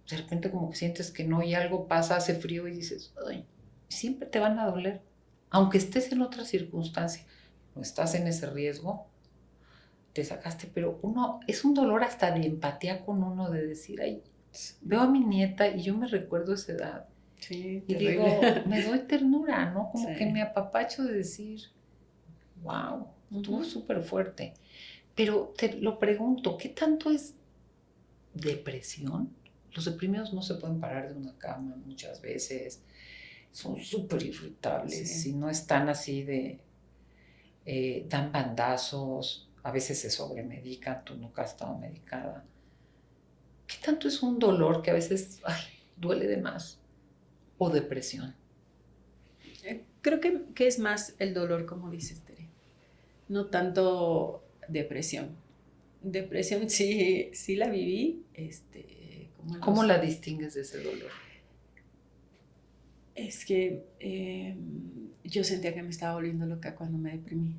de repente como que sientes que no y algo pasa, hace frío y dices, ay, siempre te van a doler. Aunque estés en otra circunstancia, no estás en ese riesgo, te sacaste, pero es un dolor hasta de empatía con uno, de decir, ay, veo a mi nieta y yo me recuerdo esa edad. Sí, y terrible. digo, me doy ternura, ¿no? Como sí. que me apapacho de decir, wow, estuvo súper fuerte. Pero te lo pregunto, ¿qué tanto es depresión? Los deprimidos no se pueden parar de una cama muchas veces, son súper irritables, si no están así dan bandazos, a veces se sobremedican, tú nunca has estado medicada. ¿Qué tanto es un dolor que a veces duele de más? ¿O depresión? Creo que es más el dolor, como dices, Tere. No tanto depresión. Depresión sí la viví. ¿Cómo la distingues de ese dolor? Es que yo sentía que me estaba volviendo loca cuando me deprimí.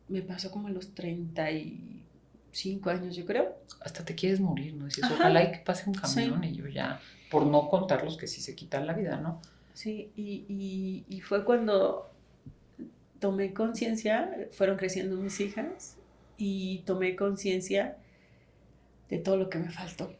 Me pasó como a los 35 años, yo creo. Hasta te quieres morir, ¿no? Dices, ojalá y que pase un camión y yo ya, por no contar los que sí se quitan la vida, ¿no? Sí, y fue cuando tomé conciencia, fueron creciendo mis hijas y tomé conciencia de todo lo que me faltó.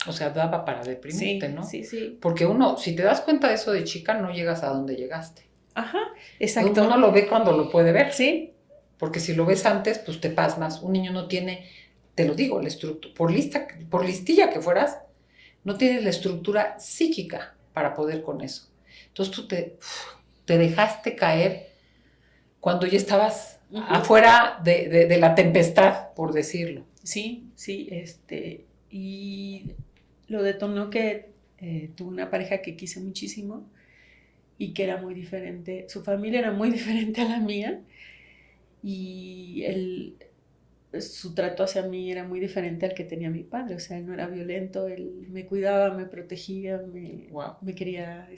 O sea, daba para deprimirte, ¿no? Sí. Porque si te das cuenta de eso de chica, no llegas a donde llegaste. Ajá, exacto. Uno lo ve cuando lo puede ver. Sí. Porque si lo ves antes, pues te pasmas. Un niño no tiene, te lo digo, la estructura, por listilla que fueras, no tienes la estructura psíquica para poder con eso. Entonces tú te dejaste caer cuando ya estabas afuera de la tempestad, por decirlo. Sí, y lo detonó que tuve una pareja que quise muchísimo y que era muy diferente, su familia era muy diferente a la mía y su trato hacia mí era muy diferente al que tenía mi padre. O sea, él no era violento, él me cuidaba, me protegía, me quería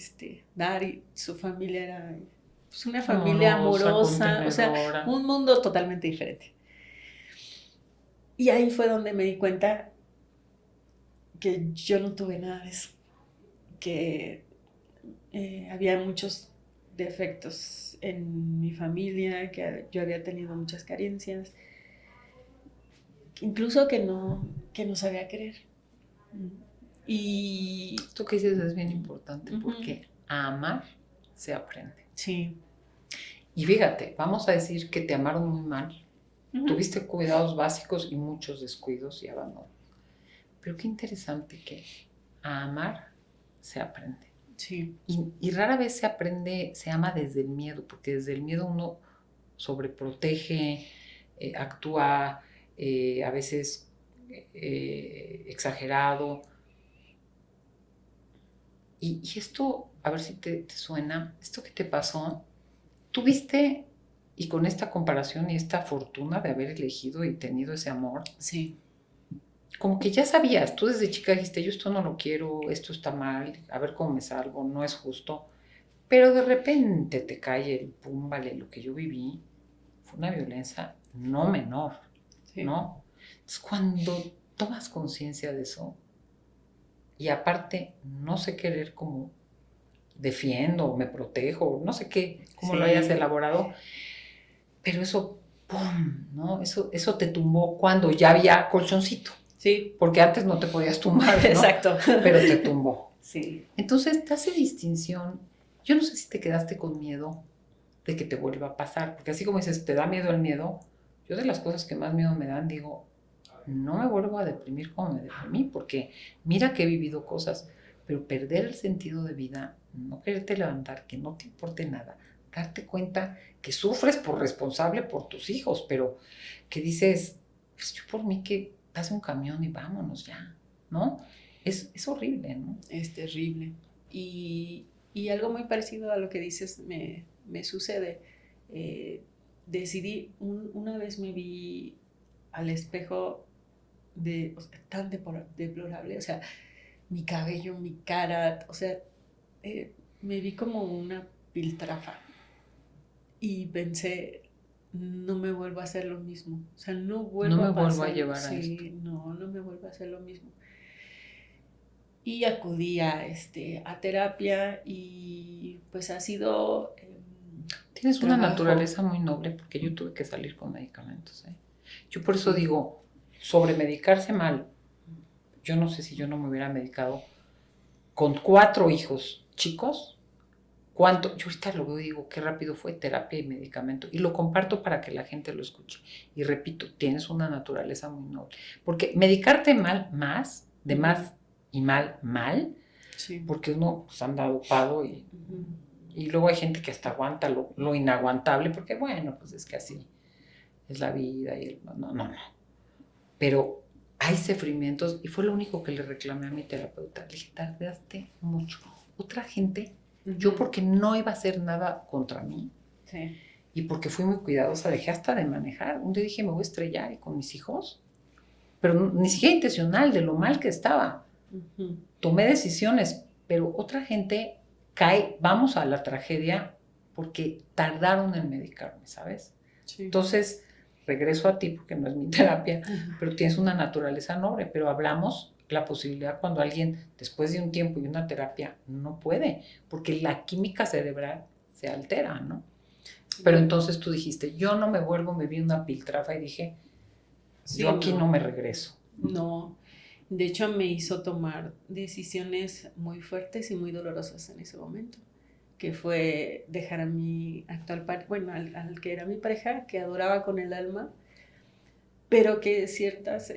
dar, y su familia era pues, una familia amorosa, o sea, un mundo totalmente diferente. Y ahí fue donde me di cuenta que yo no tuve nada de eso, que había muchos defectos en mi familia, que yo había tenido muchas carencias, incluso que no sabía querer. Y esto que dices es bien importante, porque a amar se aprende. Sí. Y fíjate, vamos a decir que te amaron muy mal, tuviste cuidados básicos y muchos descuidos y abandono. Pero qué interesante que a amar se aprende. Sí. Y rara vez se aprende, se ama desde el miedo, porque desde el miedo uno sobreprotege, actúa a veces exagerado. Y esto, a ver si te suena, esto que te pasó, tuviste, y con esta comparación y esta fortuna de haber elegido y tenido ese amor, sí, como que ya sabías, tú desde chica dijiste, yo esto no lo quiero, esto está mal, a ver cómo me salgo, no es justo, pero de repente te cae el pum, vale, lo que yo viví fue una violencia no menor, sí. ¿No? Entonces cuando tomas conciencia de eso, y aparte no sé querer como defiendo, me protejo, no sé qué, cómo lo hayas elaborado, pero eso, ¡pum!, ¿no? Eso te tumbó cuando ya había colchoncito. Sí. Porque antes no te podías tumbar, ¿no? Exacto. Pero te tumbó. Sí. Entonces te hace distinción. Yo no sé si te quedaste con miedo de que te vuelva a pasar, porque así como dices, te da miedo el miedo, yo de las cosas que más miedo me dan, digo, no me vuelvo a deprimir como me deprimí, porque mira que he vivido cosas, pero perder el sentido de vida, no quererte levantar, que no te importe nada, darte cuenta que sufres por responsable por tus hijos, pero que dices, pues yo por mí que pase un camión y vámonos ya, ¿no? Es horrible, ¿no? Es terrible. Y algo muy parecido a lo que dices me sucede. Decidí, una vez me vi al espejo tan deplorable, o sea, mi cabello, mi cara, o sea, me vi como una piltrafa y pensé, no me vuelvo a hacer lo mismo, o sea, no me vuelvo a llevar a esto. No me vuelvo a hacer lo mismo. Y acudí a terapia y pues ha sido... Tienes una naturaleza muy noble, porque yo tuve que salir con medicamentos, ¿eh? Yo por eso digo, sobremedicarse mal, yo no sé si yo no me hubiera medicado con 4 hijos chicos, ¿cuánto? Yo ahorita lo veo y digo, qué rápido fue terapia y medicamento, y lo comparto para que la gente lo escuche. Y repito, tienes una naturaleza muy noble, porque medicarte mal, más y mal, sí. Porque uno pues, anda dopado y luego hay gente que hasta aguanta lo inaguantable, porque bueno, pues es que así es la vida y no. Pero hay sufrimientos, y fue lo único que le reclamé a mi terapeuta. Le dije, tardaste mucho. Otra gente, yo porque no iba a hacer nada contra mí, sí. Y porque fui muy cuidadosa, dejé hasta de manejar. Un día dije, me voy a estrellar, y con mis hijos, pero ni siquiera intencional, de lo mal que estaba. Tomé decisiones, pero otra gente cae, vamos a la tragedia, porque tardaron en medicarme, ¿sabes? Sí. Entonces, regreso a ti, porque no es mi terapia, pero tienes una naturaleza noble, pero hablamos la posibilidad cuando alguien, después de un tiempo y una terapia, no puede, porque la química cerebral se altera, ¿no? Pero entonces tú dijiste, yo no me vuelvo, me vi una piltrafa y dije, sí, yo aquí no me regreso. No, de hecho me hizo tomar decisiones muy fuertes y muy dolorosas en ese momento, que fue dejar a mi actual pareja, bueno, al que era mi pareja, que adoraba con el alma, pero que ciertas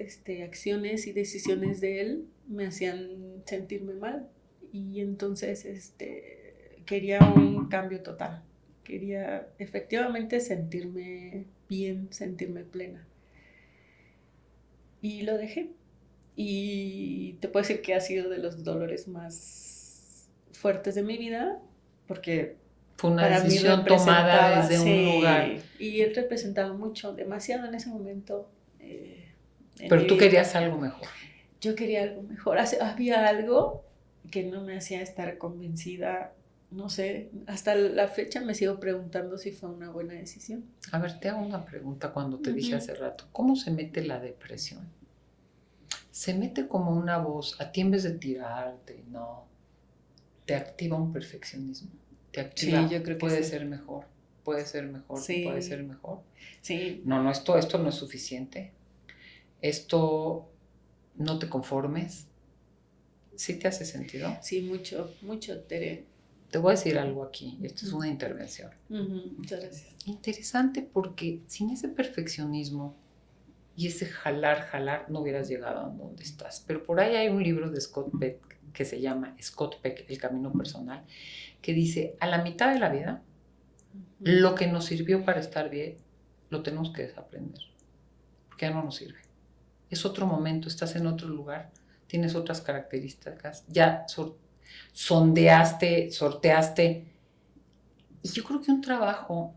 acciones y decisiones de él me hacían sentirme mal, y entonces quería un cambio total, quería efectivamente sentirme bien, sentirme plena, y lo dejé. Y te puedo decir que ha sido de los dolores más fuertes de mi vida, porque fue una decisión tomada desde un lugar. Y él representaba mucho, demasiado en ese momento, Pero tú querías algo mejor. Yo quería algo mejor. Había algo que no me hacía estar convencida, no sé, hasta la fecha me sigo preguntando si fue una buena decisión. A ver, te hago una pregunta cuando te dije hace rato. ¿Cómo se mete la depresión? Se mete como una voz, a ti en vez de tirarte, no, te activa un perfeccionismo. Te activa, Sí, yo creo que puede sí. ser mejor, puede ser mejor, Sí. puede ser mejor. Sí. No, esto no es suficiente. Esto no te conformes. ¿Sí te hace sentido? Sí, mucho, Tere. Te voy a decir algo aquí, y esto es una intervención. Muchas gracias. Interesante porque sin ese perfeccionismo y ese jalar, no hubieras llegado a donde estás. Pero por ahí hay un libro de Scott Peck que se llama Scott Peck, El Camino Personal, que dice, a la mitad de la vida, lo que nos sirvió para estar bien, lo tenemos que desaprender, porque ya no nos sirve. Es otro momento, estás en otro lugar, tienes otras características, ya sondeaste, sorteaste. Y yo creo que un trabajo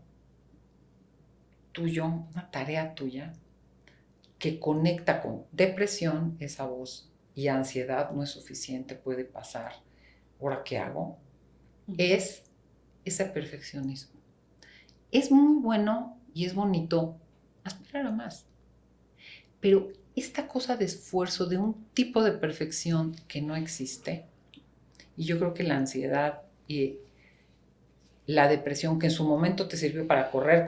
tuyo, una tarea tuya, que conecta con depresión, esa voz, y ansiedad no es suficiente, puede pasar, ¿ahora qué hago? Es ese perfeccionismo. Es muy bueno y es bonito aspirar a más, pero esta cosa de esfuerzo, de un tipo de perfección que no existe, y yo creo que la ansiedad y la depresión, que en su momento te sirvió para correr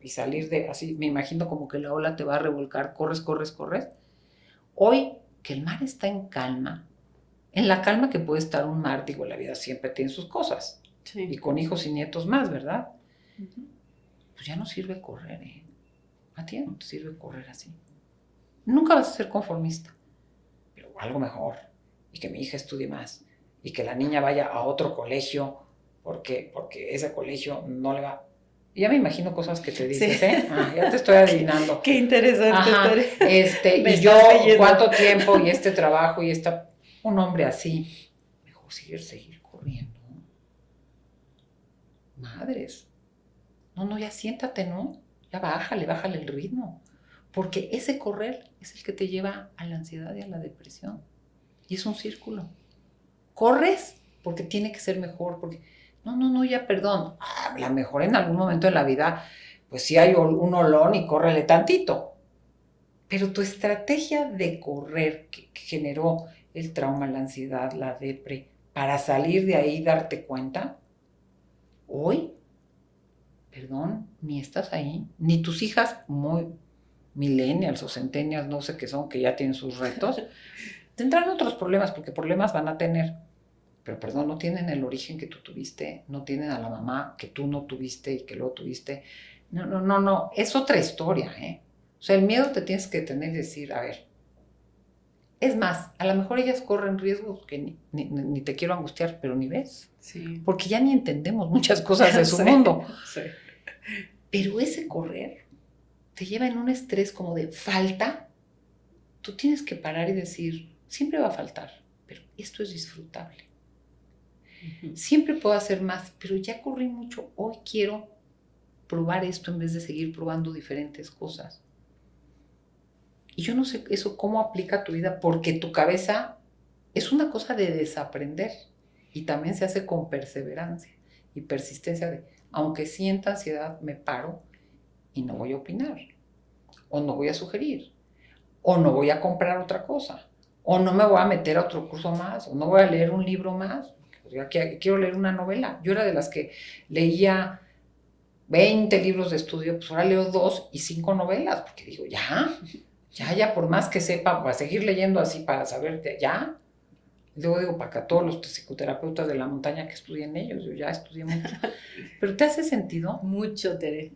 y salir de así, me imagino como que la ola te va a revolcar, corres. Hoy que el mar está en calma, en la calma que puede estar un mar, digo, la vida siempre tiene sus cosas, Sí. y con hijos y nietos más, ¿verdad? Pues ya no sirve correr, ¿eh? A ti no te sirve correr así. Nunca vas a ser conformista, pero algo mejor, y que mi hija estudie más, y que la niña vaya a otro colegio, porque ese colegio no le va. Y ya me imagino cosas que te dices, Sí. ¿eh? Ya te estoy adivinando. Qué interesante. Ajá, Me y yo, estás leyendo. cuánto tiempo, y este trabajo, y un hombre así, mejor seguir corriendo. Madres. No, ya siéntate, ¿no? Ya bájale el ritmo. Porque ese correr es el que te lleva a la ansiedad y a la depresión. Y es un círculo. Corres porque tiene que ser mejor, porque no, ya perdón. A la mejor en algún momento de la vida, pues sí hay un olón y córrele tantito. Pero tu estrategia de correr que generó el trauma, la ansiedad, la depre, para salir de ahí y darte cuenta, hoy, perdón, ni estás ahí, ni tus hijas muy millennials o centennials, no sé qué son, que ya tienen sus retos, tendrán otros problemas, porque problemas van a tener, pero perdón, no tienen el origen que tú tuviste, no tienen a la mamá que tú no tuviste y que luego tuviste. No, es otra historia, ¿eh? O sea, el miedo te tienes que tener y decir, a ver, es más, a lo mejor ellas corren riesgos que ni te quiero angustiar, pero ni ves, Sí. porque ya ni entendemos muchas cosas de su Sí. mundo. Sí. Pero ese correr te lleva en un estrés como de falta. Tú tienes que parar y decir, siempre va a faltar, pero esto es disfrutable. Siempre puedo hacer más, pero ya corrí mucho. Hoy quiero probar esto en vez de seguir probando diferentes cosas. Y yo no sé eso cómo aplica a tu vida, porque tu cabeza es una cosa de desaprender y también se hace con perseverancia y persistencia de, aunque sienta ansiedad, me paro y no voy a opinar, o no voy a sugerir, o no voy a comprar otra cosa, o no me voy a meter a otro curso más, o no voy a leer un libro más, porque quiero leer una novela. Yo era de las que leía 20 libros de estudio, pues ahora leo 2 y 5 novelas, porque digo, ya, por más que sepa, para seguir leyendo así, para saber, ya. Luego digo, para que a todos los psicoterapeutas de la montaña que estudien ellos, yo ya estudié mucho. Pero ¿te hace sentido? Mucho, Tere,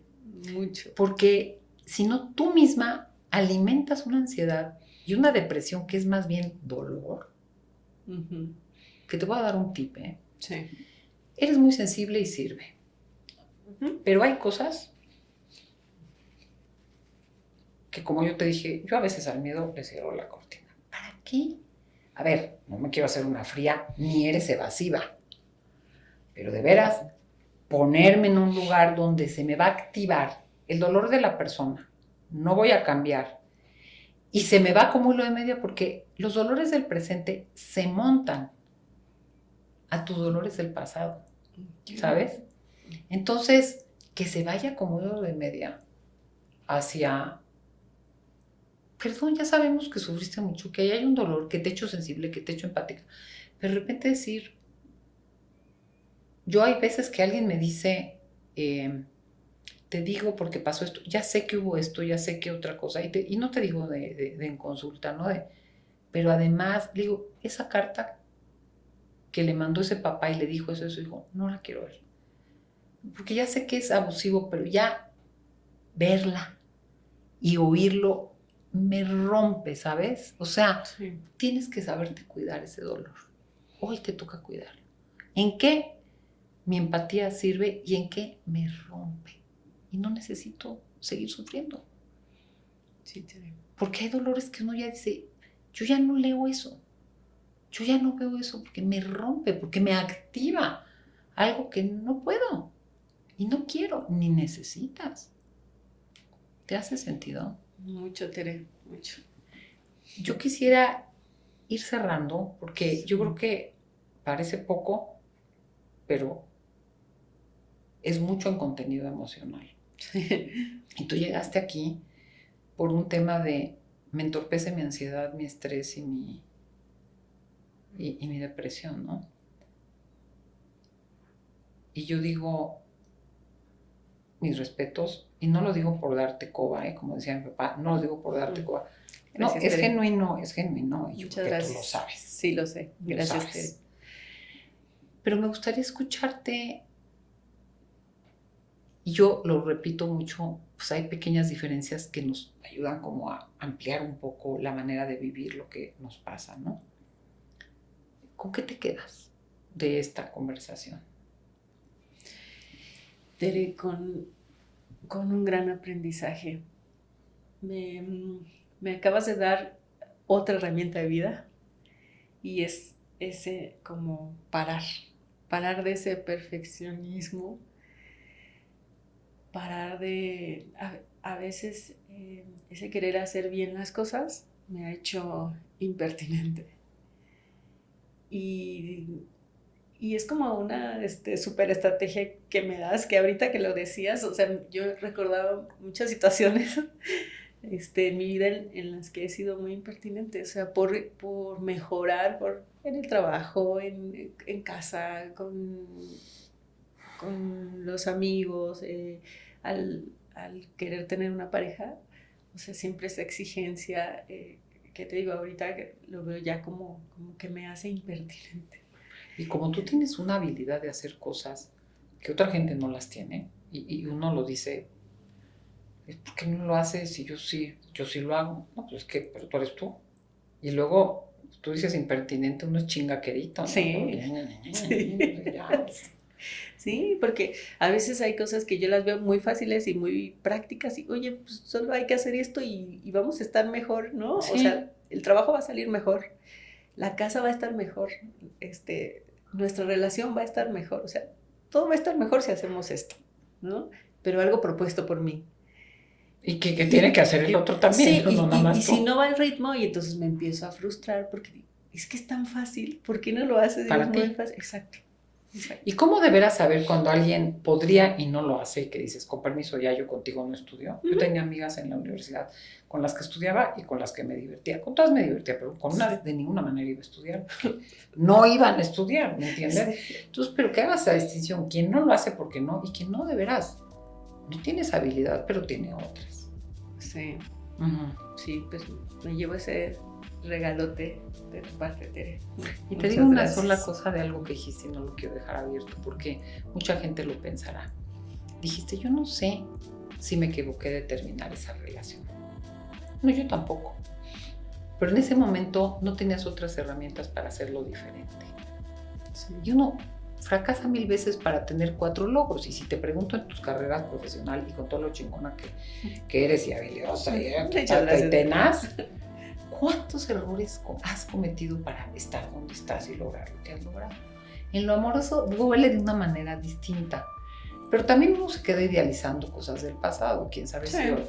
mucho. Porque si no, tú misma alimentas una ansiedad y una depresión que es más bien dolor. Que te voy a dar un tip, ¿eh? Sí. Eres muy sensible y sirve. Pero hay cosas que, como yo te dije, yo a veces al miedo le cierro la cortina. ¿Para qué? A ver, no me quiero hacer una fría, ni eres evasiva. Pero de veras, ponerme en un lugar donde se me va a activar el dolor de la persona, no voy a cambiar. Y se me va como hilo de media porque los dolores del presente se montan a tus dolores del pasado, ¿sabes? Entonces, que se vaya como hilo de media hacia, perdón, ya sabemos que sufriste mucho, que ahí hay un dolor, que te he hecho sensible, que te he hecho empática, pero de repente decir, yo hay veces que alguien me dice, te digo porque pasó esto, ya sé que hubo esto, ya sé que otra cosa, y no te digo de en consulta, ¿no? Pero además, digo, esa carta que le mandó ese papá y le dijo eso a su hijo, no la quiero ver. Porque ya sé que es abusivo, pero ya verla y oírlo me rompe, ¿sabes? O sea, Sí. tienes que saberte cuidar ese dolor. Hoy te toca cuidarlo. ¿En qué mi empatía sirve y en qué me rompe? Y no necesito seguir sufriendo. Sí, Tere. Porque hay dolores que uno ya dice, yo ya no leo eso. Yo ya no veo eso porque me rompe, porque me activa algo que no puedo y no quiero ni necesitas. ¿Te hace sentido? Mucho, Tere, mucho. Yo quisiera ir cerrando porque yo creo que parece poco, pero es mucho en contenido emocional. Y tú llegaste aquí por un tema de me entorpece mi ansiedad, mi estrés y mi depresión, ¿no? Y yo digo, mis respetos, y no lo digo por darte coba, como decía mi papá, no lo digo por darte coba. No, Gracias, es Tere. genuino, y yo Muchas creo que gracias. tú lo sabes. Sí, lo sé. Lo Gracias, sabes. Tere. Pero me gustaría escucharte, y yo lo repito mucho, pues hay pequeñas diferencias que nos ayudan como a ampliar un poco la manera de vivir lo que nos pasa, ¿no? ¿Con qué te quedas de esta conversación? Tere, con un gran aprendizaje. Me acabas de dar otra herramienta de vida y es ese como parar de ese perfeccionismo, parar de, a veces ese querer hacer bien las cosas me ha hecho impertinente. Y es como una super estrategia que me das, que ahorita que lo decías, o sea, yo he recordado muchas situaciones en mi vida en las que he sido muy impertinente, o sea, por mejorar, en el trabajo, en casa, con los amigos, al querer tener una pareja, o sea, siempre esa exigencia que te digo ahorita, que lo veo ya como que me hace impertinente. Y como tú tienes una habilidad de hacer cosas que otra gente no las tiene, y uno lo dice, ¿por qué no lo haces si yo sí lo hago? No, pues es que, pero tú eres tú. Y luego tú dices impertinente, uno es chingaquerito, ¿no? Sí. Sí. Sí, porque a veces hay cosas que yo las veo muy fáciles y muy prácticas y, oye, pues solo hay que hacer esto y vamos a estar mejor, ¿no? Sí. O sea, el trabajo va a salir mejor, la casa va a estar mejor, nuestra relación va a estar mejor, o sea, todo va a estar mejor si hacemos esto, ¿no? Pero algo propuesto por mí. Y que tiene que hacer el otro también, Sí, no nada más y tú. si no va el ritmo, y entonces me empiezo a frustrar porque digo, es que es tan fácil, ¿por qué no lo haces? Para Es ti. muy fácil. Exacto. ¿Y cómo deberás saber cuando alguien podría y no lo hace y que dices, con permiso, ya yo contigo no estudio? Yo tenía amigas en la universidad con las que estudiaba y con las que me divertía. Con todas me divertía, pero con una de ninguna manera iba a estudiar. Porque no iban a estudiar, ¿me entiendes? Entonces, pero que hagas esa distinción. Quien no lo hace porque no y quien no de veras. No tiene esa habilidad, pero tiene otras. Sí. Uh-huh. Sí, pues me llevo ese regalote de tu parte, Tere. Y te Muchas digo una gracias. sola cosa de algo que dijiste y no lo quiero dejar abierto porque mucha gente lo pensará. Dijiste, yo no sé si me equivoqué de terminar esa relación. No, yo tampoco. Pero en ese momento no tenías otras herramientas para hacerlo diferente. Sí. Y uno fracasa 1000 veces para tener 4 logros. Y si te pregunto en tus carreras profesionales y con todo lo chingona que eres y habilidosa y tenaz, ¿cuántos errores has cometido para estar donde estás y lograr lo que has logrado? En lo amoroso duele de una manera distinta, pero también uno se queda idealizando cosas del pasado, quién sabe Sí. si hoy.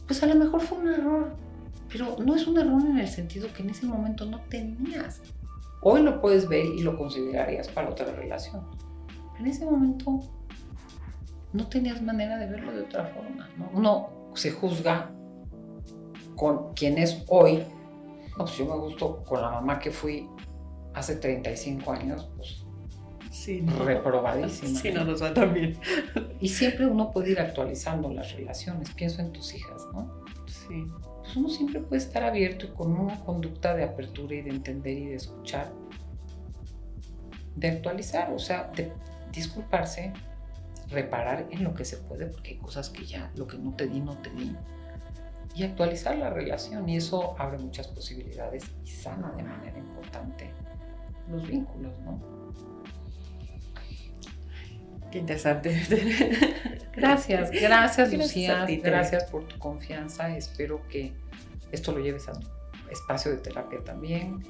pues a lo mejor fue un error, pero no es un error en el sentido que en ese momento no tenías. Hoy lo puedes ver y lo considerarías para otra relación. En ese momento no tenías manera de verlo de otra forma, ¿no? Uno se juzga con quien es hoy. No, pues yo me gusto con la mamá que fui hace 35 años, pues sí, no. Reprobadísima. Sí, no nos va tan bien. Y siempre uno puede ir actualizando las relaciones. Pienso en tus hijas, ¿no? Sí. Pues uno siempre puede estar abierto y con una conducta de apertura y de entender y de escuchar, de actualizar, o sea, de disculparse, reparar en lo que se puede, porque hay cosas que ya, lo que no te di, y actualizar la relación, y eso abre muchas posibilidades y sana de manera importante los vínculos, ¿no? Qué interesante. Gracias, Lucía, a ti, gracias por tu confianza. Espero que esto lo lleves a tu espacio de terapia también,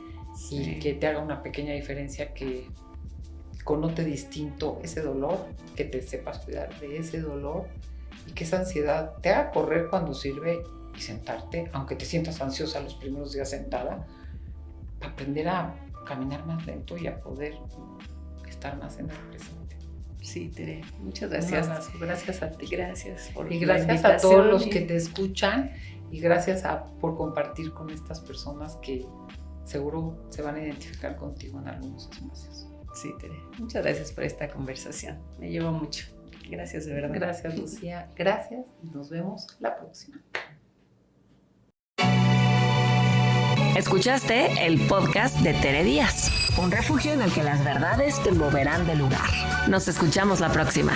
y que te haga una pequeña diferencia, que connote distinto ese dolor, que te sepas cuidar de ese dolor, y que esa ansiedad te haga correr cuando sirve y sentarte, aunque te sientas ansiosa los primeros días sentada, para aprender a caminar más lento y a poder estar más en el presente. Sí, Tere, muchas gracias. Gracias a ti. Gracias por Y gracias a todos los que te escuchan, y gracias por compartir con estas personas que seguro se van a identificar contigo en algunos espacios. Sí, Tere, muchas gracias por esta conversación. Me llevó mucho. Gracias, de verdad. Gracias, Lucía. Gracias, y nos vemos la próxima. Escuchaste el podcast de Tere Díaz, un refugio en el que las verdades te moverán de lugar. Nos escuchamos la próxima.